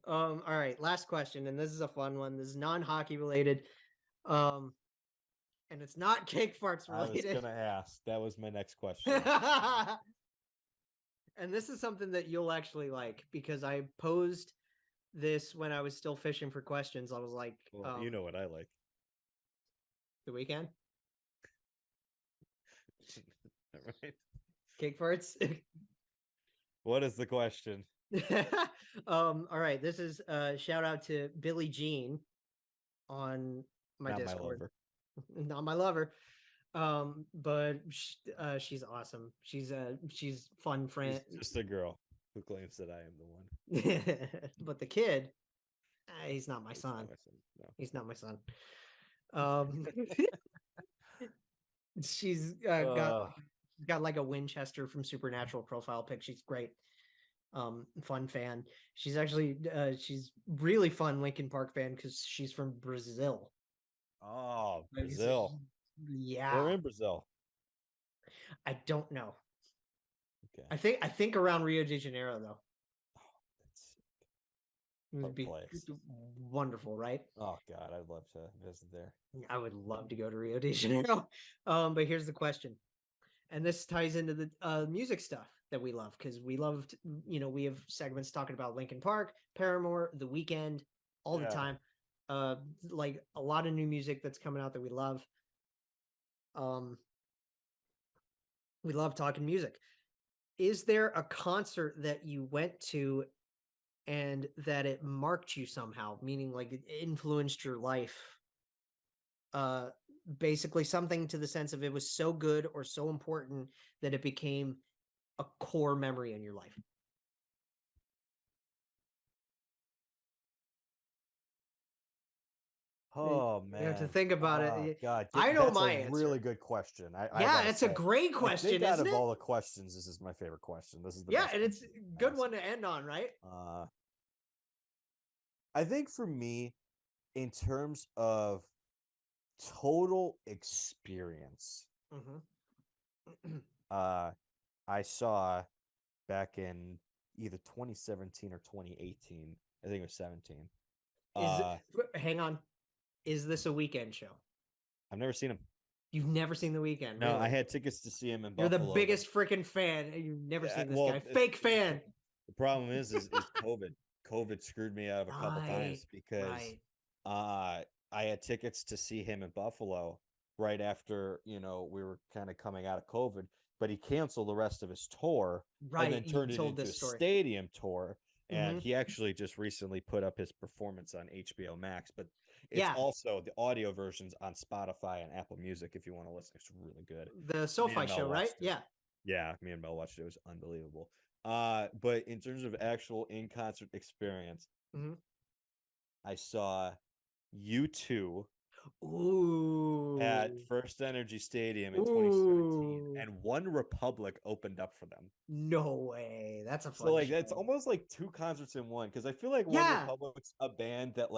All right, last question, and this is a fun one. This is non-hockey related. Um, and it's not cake farts I was related. gonna ask. That was my next question. And this is something that you'll actually like because I posed this when I was still fishing for questions. I was like, Well, you know what I like. the weekend All right. cake farts. What is the question? All right, this is shout out to Billie Jean on my Not my Discord. lover. Not my lover. But she's awesome. She's fun friend. She's just a girl who claims that I am the one. But the kid, he's not my It's son. not my son. No. He's not my son. Um, she's got like a Winchester from Supernatural profile pic. She's great. Fun fan. She's actually she's really fun Linkin Park fan because she's from Brazil. Oh, Like, Brazil. yeah, We're in Brazil. I don't know. Okay. I think around Rio de Janeiro though. Oh, that's It would what be place. wonderful, right? Oh God, I'd love to visit there. I would love to go to Rio de Janeiro. But here's the question, and this ties into the music stuff that we love because we loved, we have segments talking about Linkin Park, Paramore, The Weeknd, all the Yeah. time. Like a lot of new music that's coming out that we love. Um, we love talking music. Is there a concert that you went to and that it marked you somehow, meaning like it influenced your life? Uh, Basically something to the sense of it was so good or so important that it became a core memory in your life. Oh You have to man. think about Oh it. God. I know That's a my really answer. good question. I Yeah, gotta it's a say. great I think question, out isn't of it? all the questions, this is my favorite question. This is the Yeah, best and it's question a you can good ask. one to end on, right? I think for me, in terms of total experience, Mm-hmm. uh, I saw back in either 2017 or 2018. I think it was 17. Is Uh, hang on. Is this a weekend show? I've never seen him. You've never seen The Weekend, No, I really? had tickets to see him in You're the Buffalo. biggest freaking fan, and you've never Yeah, seen this guy. well, Fake fan. the problem is COVID. COVID screwed me out of a couple Right, times because right. uh I had tickets to see him in Buffalo right after, we were kind of coming out of COVID, but he canceled the rest of his tour and then Right, you turned it told into this a story. stadium tour. And Mm-hmm. he actually just recently put up his performance on HBO Max, but it's Yeah, also the audio versions on Spotify and Apple Music if you want to listen. It's really good. the Me SoFi and Mel show, right? watched it. Yeah. Yeah, me and Mel watched it. It was unbelievable. But in terms of actual in concert experience, Mm-hmm. I saw U2 at Ooh. First Energy Stadium in 2017, Ooh. and One Republic opened up for them. No way. That's a So fun that's show. almost like two concerts in one because I feel like One Yeah. Republic's a band that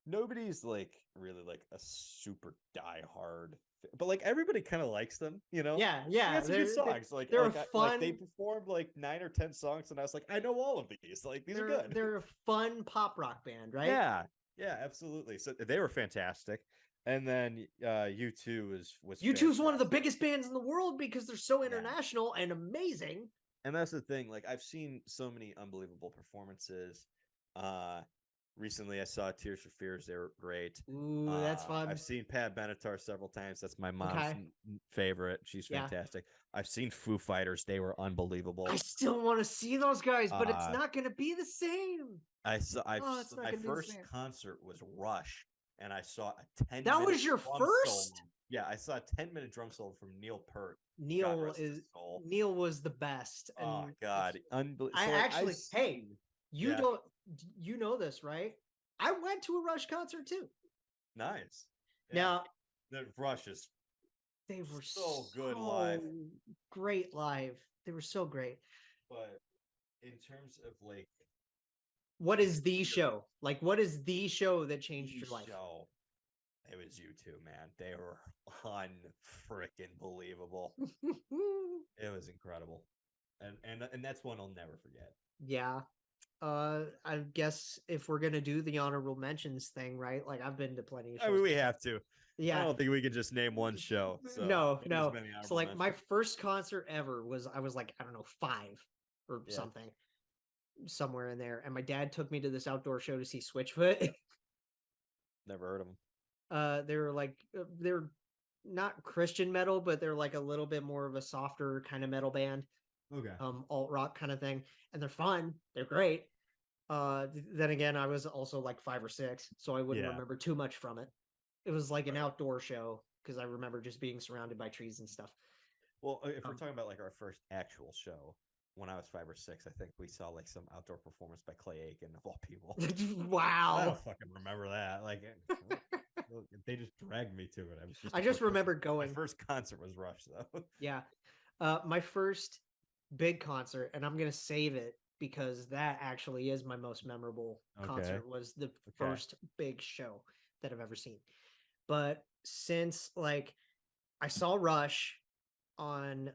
nobody's really like a super diehard, but like everybody kind of likes them, you know. Yeah, They yeah. got some good songs. Like They're a they fun performed like 9 or 10 songs, and I was like, I know all of these. Like these are good. they're a fun pop rock band, right? Yeah, yeah, absolutely. So they were fantastic. And then U2 was U2's one of the fantastic. biggest bands in the world because they're so Yeah. international and amazing. And that's the thing. Like I've seen so many unbelievable performances. Uh Recently I saw Tears for Fears. They were great. Ooh, that's I've fun. seen Pat Benatar several times. That's my mom's Okay. favorite. She's Yeah. fantastic. I've seen Foo Fighters. They were I unbelievable. still want to see those guys, but it's Uh not going to be the same. Oh, it's not My going to be the first same. concert was Rush, and I saw a 10 That minute was your drum solo. first? Yeah, I saw a 10-minute drum solo from Neil Peart. God Neil rest his is soul. Neil was the best, Oh and God, unbelievable. I So I've actually, hey, seen, you yeah, don't, you know this, right? I went to a Rush concert too. nice, yeah. Now The Rush is they were so good live, so great live. They were so great. but in terms of like What is the show? Like, what is the show that changed the your life? show, it was U2, man. They were unfreaking believable. It was incredible, and that's one I'll never forget. Yeah. I guess if we're gonna do the honorable mentions thing, right? Like I've been to plenty of I shows. mean, we have to. I Yeah. don't think we could just name one show. So No, maybe as no. many So honorable like my mentions. first concert ever was I was like, I don't know, 5 or Yeah, something, somewhere in there. And my dad took me to this outdoor show to see Switchfoot. never heard of them. They were like they're not Christian metal, but they're like a little bit more of a softer kind of metal band, Okay. alt rock kind of thing. And they're fun. They're great. Then again, I was also like 5 or 6, so I wouldn't Yeah. remember too much from it. It was like an outdoor show because I remember just being surrounded by trees and stuff. Well, if we're Um, talking about like our first actual show, when I was 5 or 6, I think we saw like some outdoor performance by Clay Aiken of all people. I wow. don't fucking remember that. Like they just dragged me to it. I was just I a just first person. remember My going. first concert was Rush though. Yeah. My first big concert, and I'm gonna save it because that actually is my most memorable Okay. concert, was the Okay. first big show that I've ever seen. But since like I saw Rush on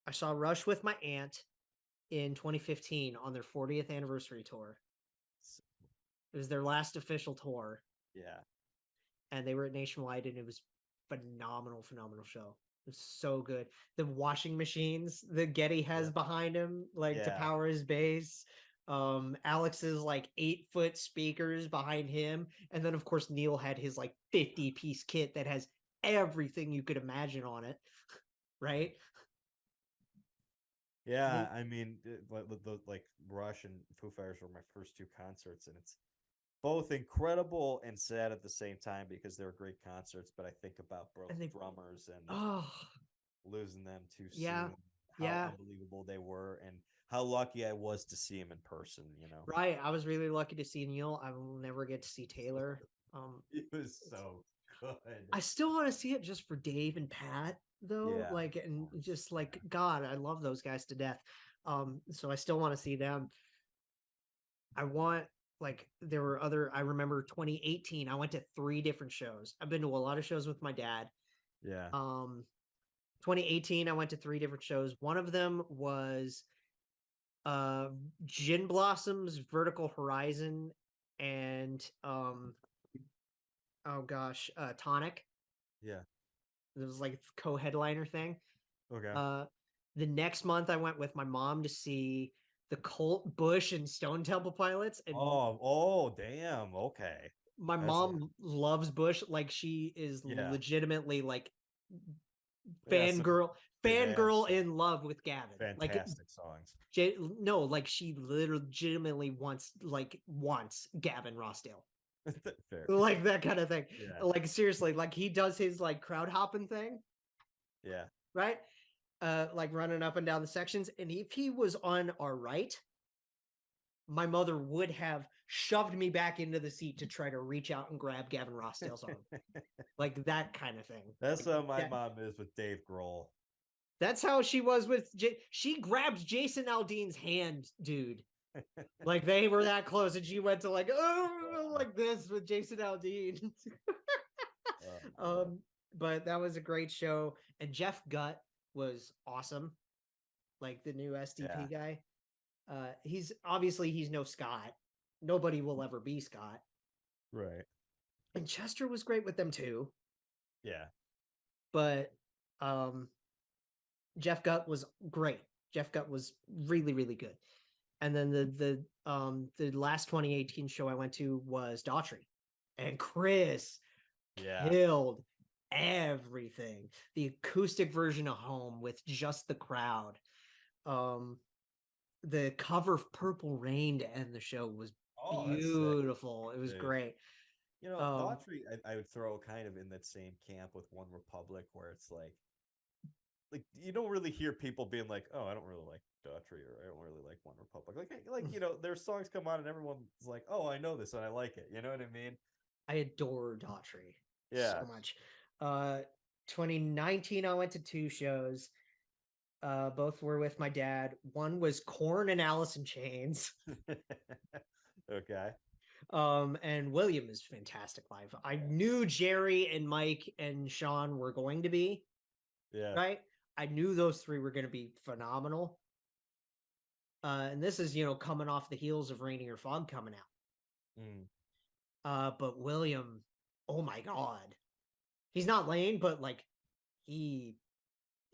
I saw Rush with my aunt in 2015 on their 40th anniversary tour. It was their last official tour, Yeah. and they were at Nationwide, and it was phenomenal, phenomenal show. It was so good. The washing machines that Getty has Yeah. behind him, like to Yeah. power his bass. Alex's like 8-foot speakers behind him, and then of course Neil had his like 50-piece kit that has everything you could imagine on it, right? Yeah, They I mean, like Rush and Foo Fighters were my first 2 concerts, and it's both incredible and sad at the same time because they were great concerts. But I think about both and they drummers and oh losing them too yeah, soon, how yeah. unbelievable they were, and how lucky I was to see them in person. Right. I was really lucky to see Neil. I will never get to see Taylor. It was so good. I still want to see it just for Dave and Pat, though. Yeah, Like, of and course. just like Yeah. God, I love those guys to death. So I still want to see them. I want like there were other. I remember 2018. I went to 3 different shows. I've been to a lot of shows with my dad. Yeah. Um, 2018, I went to 3 different shows. One of them was uh Gin Blossoms, Vertical Horizon, and oh gosh, Tonic. Yeah. It was like co-headliner thing. Okay. Uh, the next month, I went with my mom to see the Colt, Bush, and Stone Temple Pilots, and Oh, damn. Okay. my That's mom loves Bush. Like she is yeah. legitimately like Yeah, some fangirl, good ass fangirl songs. in love with Gavin. Like Fantastic songs. no, like she legitimately wants Gavin Rossdale. Fair. Like that kind of thing. Yeah. Like seriously, like he does his like crowd hopping thing, Yeah. right? Like running up and down the sections. And if he was on our right, my mother would have shoved me back into the seat to try to reach out and grab Gavin Rossdale's arm. Like that kind of thing. That's Like how my that, mom is with Dave Grohl. that's how she was with she grabbed Jason Aldean's hand, dude. Like they were that close, and she went to like, oh, Wow. like this with Jason Aldean. Oh man. um, but that was a great show. And Jeff Gutt was awesome, like the new Yeah. SDP guy. He's no Scott. Nobody will ever be Scott. Right. And Chester was great with them too. Yeah. But um Jeff Gutt was great. Jeff Gutt was really, really good. And then the last 2018 show I went to was Daughtry. And Chris Yeah. killed everything. The acoustic version of Home with just the crowd. Um the cover of Purple Rain to end the show was Oh, that's sick, beautiful. It was dude. great. Um, Daughtry, I would throw kind of in that same camp with One Republic, where it's like you don't really hear people being like, "Oh, I don't really like Daughtry," or "I don't really like One Republic." Their songs come on and everyone's like, "Oh, I know this and I like it." You know what I mean? I adore Daughtry Yeah. so much. Uh, 2019, I went to 2 shows. Both were with my dad. One was Corn and Alice in Chains. Okay. And William is fantastic live. I Yeah. knew Jerry and Mike and Sean were going to be, Yeah. right? I knew those 3 were going to be phenomenal. And this is, coming off the heels of Rainier Fog coming out. Mm. But William, oh my God. He's not Lane, but like he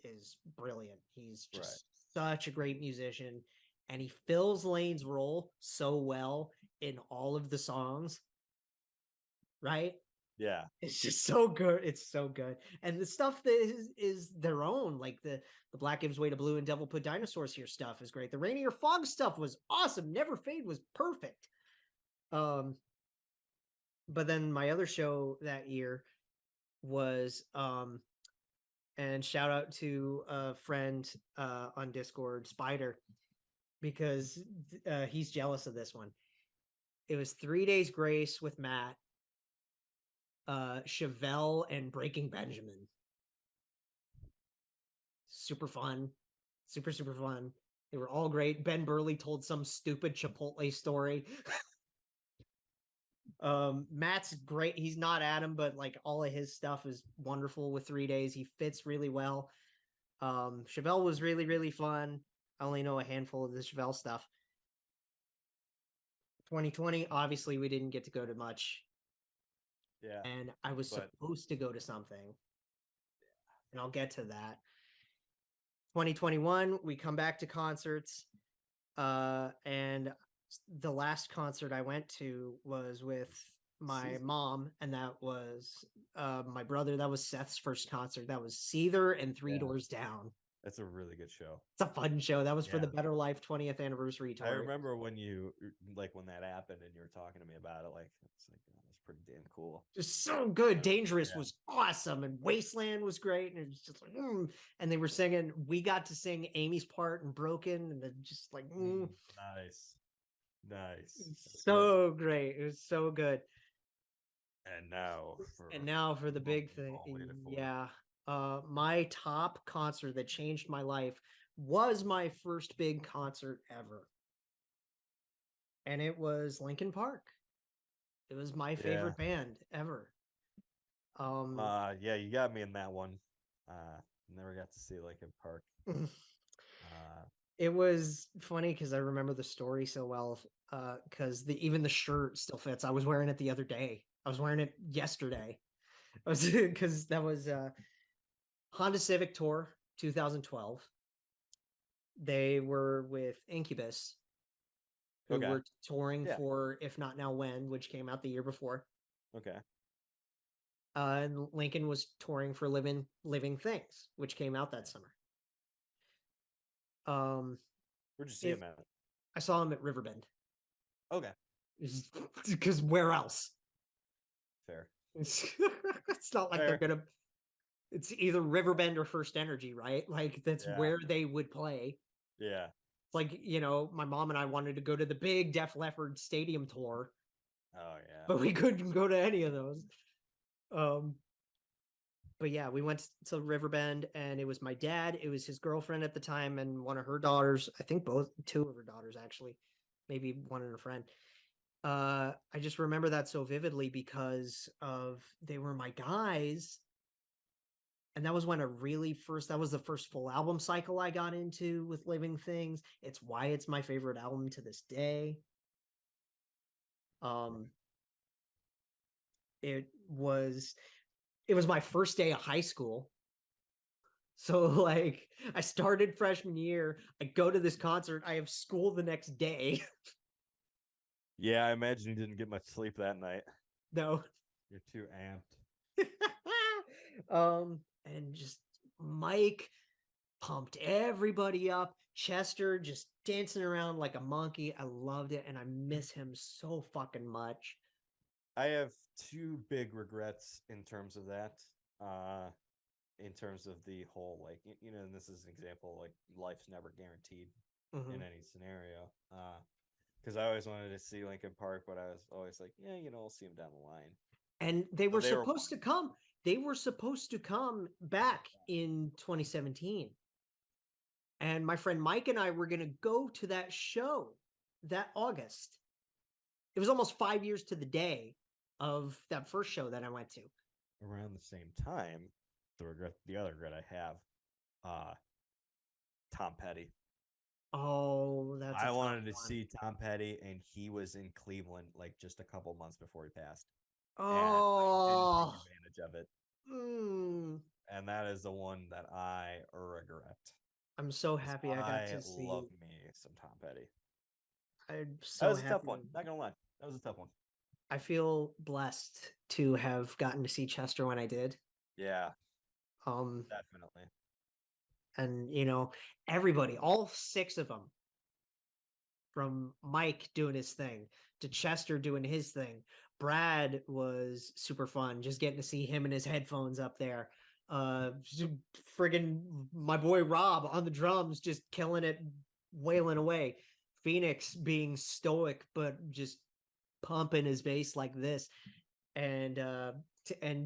is brilliant. He's just such a great musician. And he fills Lane's role so well in all of the songs. Right? Yeah. It's just so good. It's so good. And the stuff that is their own, like the Black Gives Way to Blue and Devil Put Dinosaurs Here stuff is great. The Rainier Fog stuff was awesome. Never Fade was perfect. But then my other show that year was and shout out to a friend on Discord, Spider, because he's jealous of this one. It was 3 Days Grace with Matt, Chevelle, and Breaking Benjamin. Super fun. Super fun. They were all great. Ben Burley told some stupid Chipotle story. Matt's great. He's not Adam, but like all of his stuff is wonderful with 3 Days. He fits really well. Chevelle was really fun. I only know a handful of the Chevelle stuff. 2020, obviously we didn't get to go to much. Yeah. And I was supposed to go to something. And I'll get to that. 2021, we come back to concerts. And the last concert I went to was with my mom, and that was my brother. That was Seth's first concert. That was Seether and Three Doors Down. That's a really good show. It's a fun show. That was for the Better Life 20th anniversary tour. I remember when when that happened and you were talking to me about it, like it's like oh, that's pretty damn cool. Just so good. Dangerous was awesome, and Wasteland was great, and it was just like, and they were singing. We got to sing Amy's part and Broken, and just like, nice. So great. It was so good. And now for the big thing, yeah. My top concert that changed my life was my first big concert ever, and it was Linkin Park. It was my favorite band ever. You got me in that one. Never got to see Linkin Park. It was funny because I remember the story so well. Because even the shirt still fits. I was wearing it the other day. I was wearing it yesterday. Because that was Honda Civic Tour 2012. They were with Incubus, who were touring for If Not Now When, which came out the year before. Okay. And Lincoln was touring for Living Things, which came out that summer. Where'd you see him at? I saw him at Riverbend. Okay. Because where else? Fair. It's not like they're gonna. It's either Riverbend or First Energy, right? Like that's where they would play. Yeah. It's like, my mom and I wanted to go to the big Def Leppard stadium tour. Oh yeah. But we couldn't go to any of those. But yeah, we went to Riverbend, and it was my dad, it was his girlfriend at the time, and one of her daughters. I think two of her daughters, actually, maybe one and a friend. I just remember that so vividly because they were my guys. And that was when that was the first full album cycle I got into with Living Things. It's why it's my favorite album to this day. It was my first day of high school. So like I started freshman year, I go to this concert, I have school the next day. Yeah, I imagine you didn't get much sleep that night. No. You're too amped. And just Mike pumped everybody up. Chester just dancing around like a monkey. I loved it, and I miss him so fucking much. I have two big regrets in terms of that. In terms of the whole, like, and this is an example, like, life's never guaranteed in any scenario. Because I always wanted to see Linkin Park, but I was always like, I'll see them down the line. And they were supposed to come. They were supposed to come back in 2017. And my friend Mike and I were going to go to that show that August. It was almost 5 years to the day of that first show that I went to. Around the same time, the other regret I have, Tom Petty. Oh, that's a I tough wanted to one. see Tom Petty, and he was in Cleveland like just a couple months before he passed, and I didn't take Oh, advantage of it. mm, And that is the one that I regret. I'm so 'Cause happy I got I to love see. me some Tom Petty. I'm That so was a tough happy. one. Not gonna lie, that was a tough one. I feel blessed to have gotten to see Chester when I did. Yeah, Um, definitely. and everybody, all six of them, from Mike doing his thing to Chester doing his thing. Brad was super fun, just getting to see him and his headphones up there. Friggin' my boy Rob on the drums, just killing it, wailing away. Phoenix being stoic, but just pumping his bass like this. And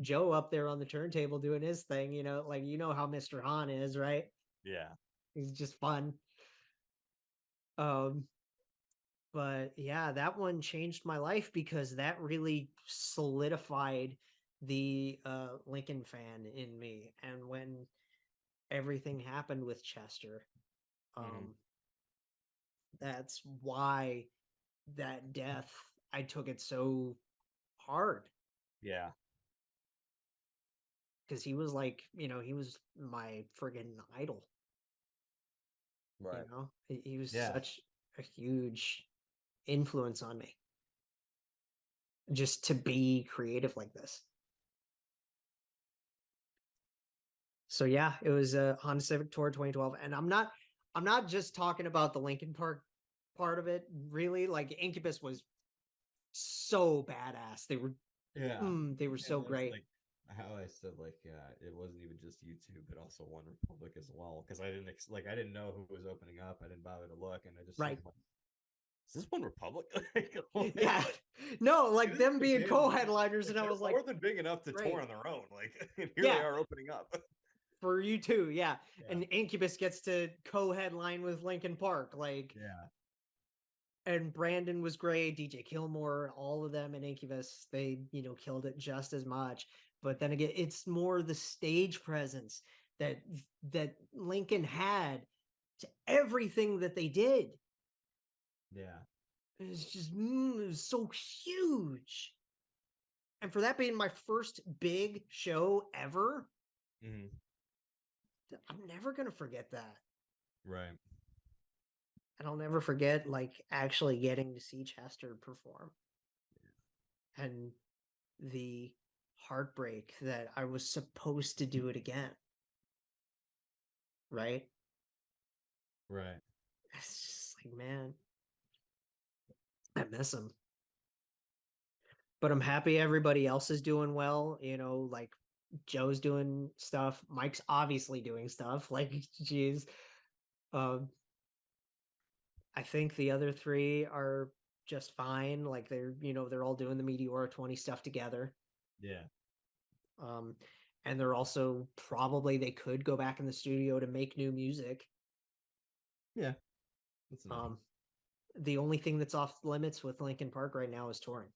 Joe up there on the turntable doing his thing, like how Mr. Hahn is, right? Yeah. He's just fun. Um, but yeah, that one changed my life because that really solidified the Lincoln fan in me. And when everything happened with Chester, Hmm. um, that's why that death, I took it so hard, Yeah. because he was like, he was my friggin' idol. Right. He was Yeah. such a huge influence on me, just to be creative like this. So yeah, it was a Honda Civic Tour 2012, and I'm not just talking about the Lincoln Park part of it. Really, like Incubus was so badass. Yeah. They were And so that's great. like how I said, like, it wasn't even just YouTube, but also One Republic as well. Because I didn't I didn't know who was opening up. I didn't bother to look, and I just seen Right. him like, is this One Republic? Like, Yeah. No, it like is them a big being band, man. co-headliners, Like and I they're was like, more than big enough to tour great. on their own. Like, and here they Yeah, are opening up. for you too. Yeah. Yeah. And Incubus gets to co-headline with Lincoln Park. Like, Yeah. and Brandon was great, DJ Kilmore, all of them in Incubus, they, killed it just as much. But then again, it's more the stage presence that Lincoln had to everything that they did. Yeah. It was so huge. And for that being my first big show ever, Hmm. I'm never gonna forget that. Right. And I'll never forget like actually getting to see Chester perform, and the heartbreak that I was supposed to do it again. Right? Right. It's just like, man, I miss him. But I'm happy everybody else is doing well. Like Joe's doing stuff. Mike's obviously doing stuff. Like, geez. Um, I think the other three are just fine. Like they're all doing the Meteora 20 stuff together. Yeah. Um, and they're also probably they could go back in the studio to make new music. Yeah. That's an option. Um, the only thing that's off limits with Linkin Park right now is touring.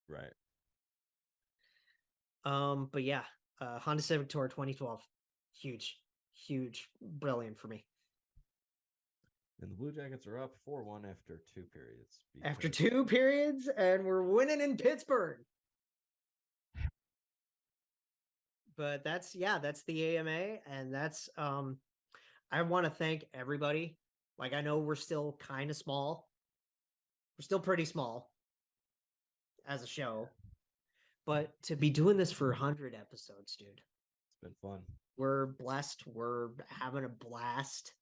Right. But yeah, Honda Civic Tour 2012, huge, huge, brilliant for me. And the Blue Jackets are up 4-1 after 2 periods. After Because 2 periods, and we're winning in Pittsburgh. But that's the AMA, and that's I want to thank everybody. Like I know we're still kind of small. We're still pretty small as a show, but to be doing this for 100 episodes, dude. it's been fun. We're blessed. We're having a blast.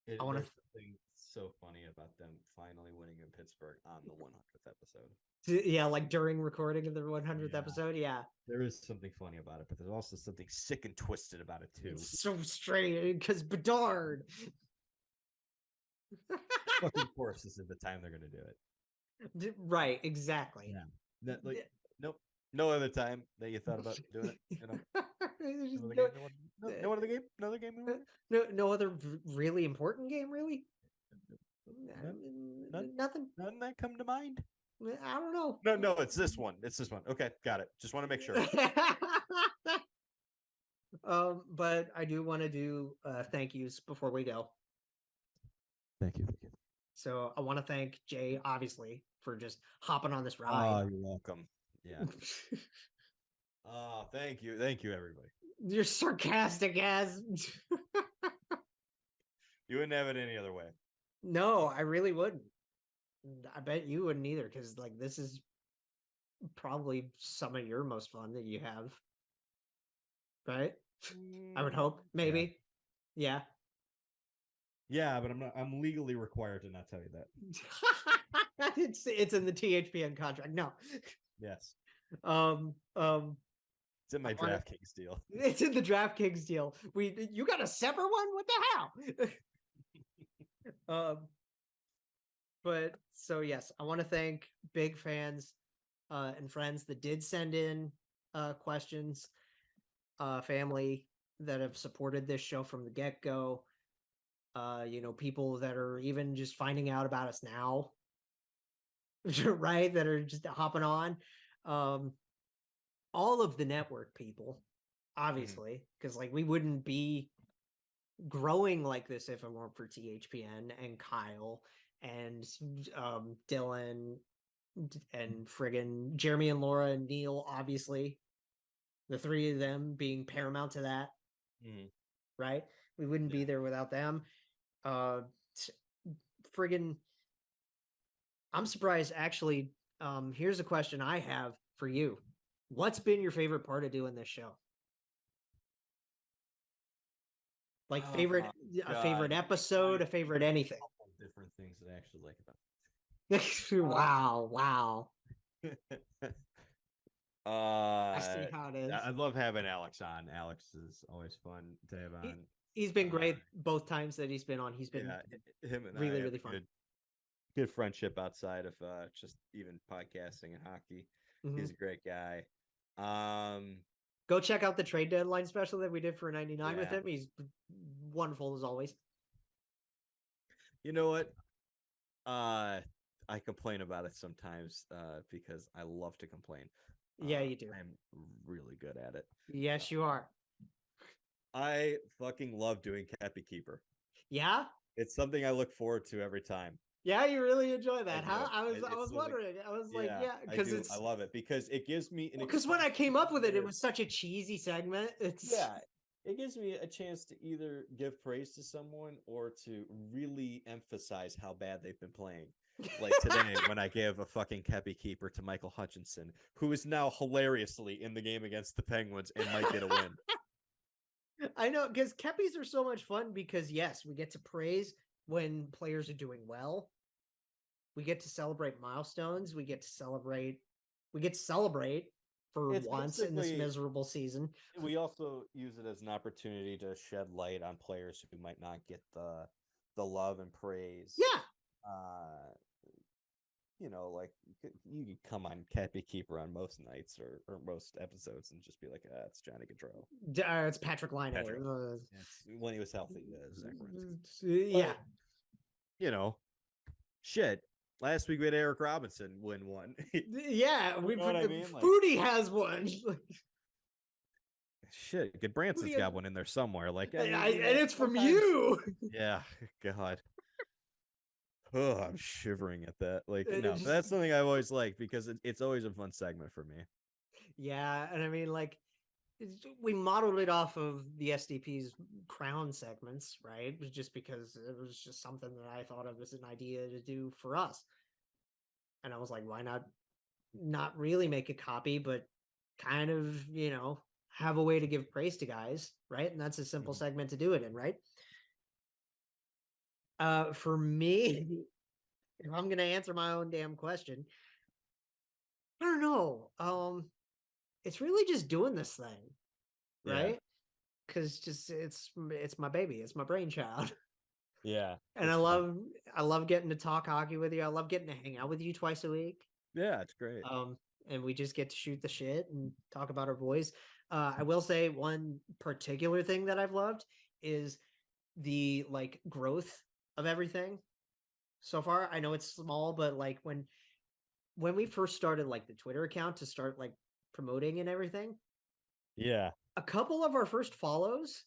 I want There's something so funny about them finally winning in Pittsburgh on the 100th episode. to, yeah, like during recording of the 100th Yeah. episode. Yeah. There is something funny about it, but there's also something sick and twisted about it too. It's so strange because Bedard. Fucking course, this is the time they're gonna do it. Right, exactly. Yeah. Like, nope. No other time that you thought about doing it. No other game. No other game. Another game we want. no other really important game, really. None. Nothing. None that come to mind. I don't know. No. It's this one. It's this one. Okay, got it. Just want to make sure. But I do want to do thank yous before we go. Thank you. Thank you. So I want to thank Jay, obviously, for just hopping on this Oh, ride. you're welcome. Yeah. Oh, thank you. Thank you, everybody. You're sarcastic as. You wouldn't have it any other way. No, I really wouldn't. I bet you wouldn't either, because like this is probably some of your most fun that you have. Right? I would hope. Maybe. Yeah. Yeah, but I'm legally required to not tell you that. It's in the THPN contract. No. Yes. Um It's in my DraftKings deal. It's in the DraftKings deal. You got a separate one? What the hell? But so yes, I want to thank big fans and friends that did send in questions, family that have supported this show from the get-go. People that are even just finding out about us now, right? That are just hopping on. All of the network people, obviously, because like we wouldn't be growing like this if it weren't for THPN and Kyle and Dylan and friggin' Jeremy and Laura and Neil, obviously. The three of them being paramount to that. Right? We wouldn't be there without them. Friggin' I'm surprised actually. Here's a question I have for you. What's been your favorite part of doing this show? Like a favorite episode, a favorite anything. Different things that I actually like about Wow. I see how it is. I love having Alex on. Alex is always fun to have on. He's been great both times that he's been on. He's been him and really, I really fun. Good friendship outside of just even podcasting and hockey. He's a great guy. Go check out the trade deadline special that we did for 99 with him. He's wonderful as always. You know what? I complain about it sometimes because I love to complain. Yeah, you do. I'm really good at it. Yes, you are. I fucking love doing Cappy Keeper. Yeah? It's something I look forward to every time. Yeah, you really enjoy that, huh? I was wondering. I was like, yeah, because I love it because it gives me because when I came up with it, it was such a cheesy segment. It gives me a chance to either give praise to someone or to really emphasize how bad they've been playing. Like today, when I gave a fucking Kepi keeper to Michael Hutchinson, who is now hilariously in the game against the Penguins and might get a win. I know, because Kepis are so much fun because, yes, we get to praise when players are doing well. We get to celebrate milestones. We get to celebrate for once in this miserable season. We also use it as an opportunity to shed light on players who might not get the love and praise. Yeah. Like you could come on Cappy Keeper on most nights or most episodes and just be like, it's Johnny Gaudreau. It's Patrick Laine. It's when he was healthy. Yeah. Shit. Last week we had Eric Robinson win one. Yeah, Foodie has one. Shit, good Branson's got one in there somewhere. Like, and it's from you. Yeah, God. Oh, I'm shivering at that. Like, no, that's something I've always liked because it's always a fun segment for me. Yeah, and I mean, like, we modeled it off of the SDP's crown segments, right? Just because it was just something that I thought of as an idea to do for us. And I was like, why not really make a copy, but kind of, have a way to give praise to guys, right? And that's a simple segment to do it in, right? For me, if I'm gonna answer my own damn question, I don't know. It's really just doing this thing, right? Because it's my baby, it's my brainchild. Yeah, and I love getting to talk hockey with you. I love getting to hang out with you twice a week. Yeah, it's great. And we just get to shoot the shit and talk about our boys. I will say one particular thing that I've loved is the like growth of everything so far. I know it's small, but like when we first started like the Twitter account to start like promoting and everything. Yeah. A couple of our first follows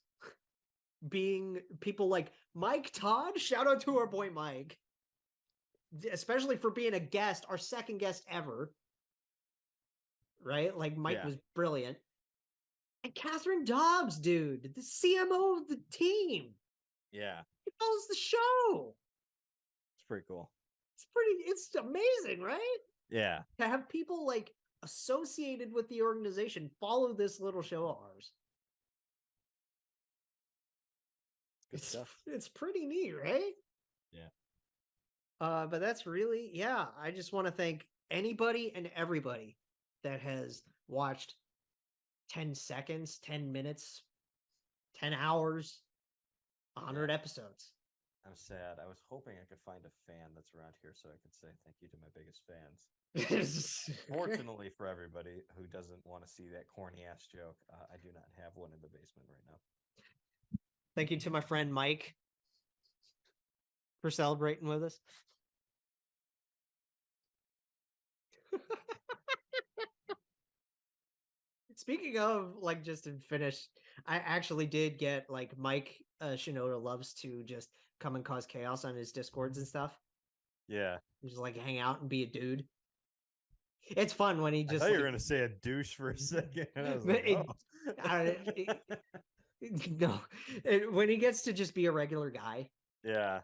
being people like Mike Todd. Shout out to our boy Mike, especially for being a guest, our second guest ever. Right? Like Mike was brilliant. And Catherine Dobbs, dude, the CMO of the team. Yeah. He follows the show. It's pretty cool. It's amazing, right? Yeah. To have people like associated with the organization follow this little show of ours. It's pretty neat, right? Yeah. But that's really, I just want to thank anybody and everybody that has watched 10 seconds, 10 minutes, 10 hours, 100 episodes. I'm sad. I was hoping I could find a fan that's around here so I could say thank you to my biggest fans. Fortunately for everybody who doesn't want to see that corny ass joke, I do not have one in the basement right now. Thank you to my friend Mike for celebrating with us. Speaking of, like, just to finish, I actually did get, like, Mike Shinoda loves to just come and cause chaos on his Discords and stuff. Yeah. Just, like, hang out and be a dude. It's fun when he just... I thought you were going to say a douche for a second. And I was like, no. When he gets to just be a regular guy. Yeah.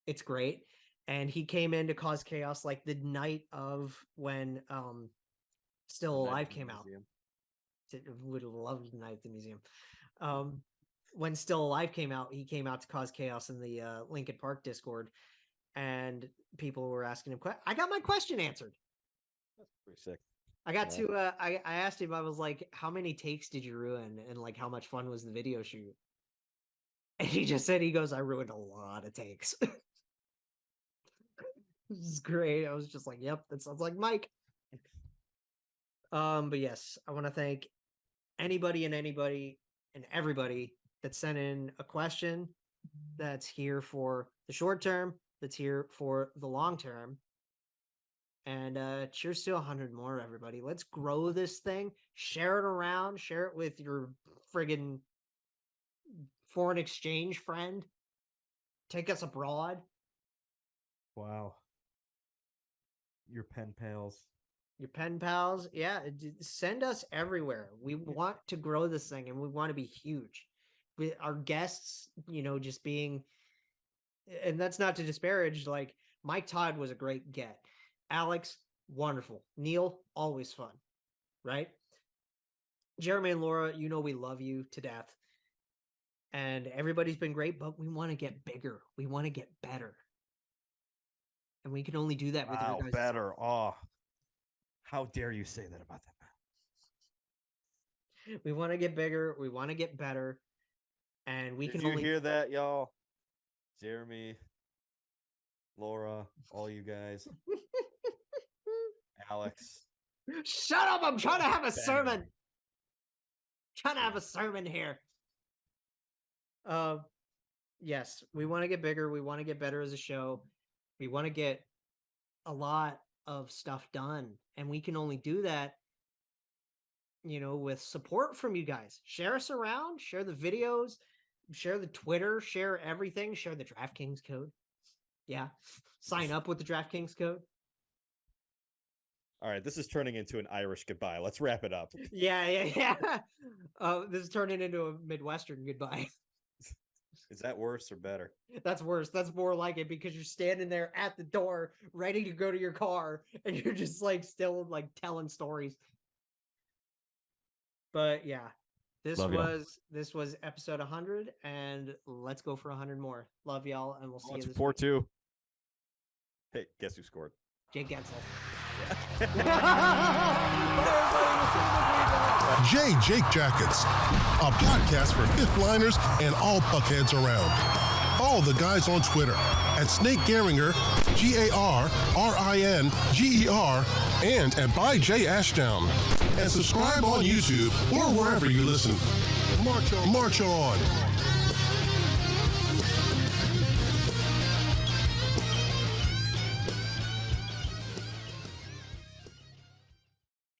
It's great. And he came in to cause chaos, like, the night of when Still Alive came out. Would have loved Night at the Museum. When Still Alive came out, he came out to cause chaos in the Linkin Park Discord, and people were asking him. I got my question answered. That's pretty sick. I got to. I asked him. I was like, "How many takes did you ruin? And like, how much fun was the video shoot?" And he just said, "He goes, I ruined a lot of takes." This is great. I was just like, "Yep, that sounds like Mike." But yes, I want to thank anybody and everybody that sent in a question that's here for the short term, that's here for the long term. And cheers to 100 more, everybody. Let's grow this thing. Share it around. Share it with your friggin' foreign exchange friend. Take us abroad. Wow. Your pen pals. Your pen pals. Yeah, send us everywhere. We want to grow this thing and we want to be huge. Our guests, just being, and that's not to disparage, like Mike Todd was a great get. Alex, wonderful. Neil, always fun, right? Jeremy and Laura, we love you to death. And everybody's been great, but we want to get bigger. We want to get better. And we can only do that with your guys. Better. Oh, how dare you say that about that, man? We want to get bigger. We want to get better. And we can only hear that, y'all? Jeremy, Laura, all you guys. Alex. Shut up. I'm trying to have a sermon. Trying to have a sermon here. Yes, we want to get bigger. We want to get better as a show. We want to get a lot of stuff done. And we can only do that, with support from you guys. Share us around, share the videos, share the Twitter, share everything, share the DraftKings code. Yeah. Sign up with the DraftKings code. All right, this is turning into an Irish goodbye. Let's wrap it up. Yeah. This is turning into a Midwestern goodbye. Is that worse or better? That's worse. That's more like it because you're standing there at the door ready to go to your car and you're just like still like telling stories. But yeah, this was episode 100 and let's go for 100 more. Love y'all and we'll see you this 4-2. Hey, guess who scored? Jake Gensel. Jake Jackets, a podcast for fifth liners and all puckheads around. Follow the guys on Twitter at Snake Garinger, GARRINGER, and at by J Ashdown. And subscribe on YouTube or wherever you listen. March on.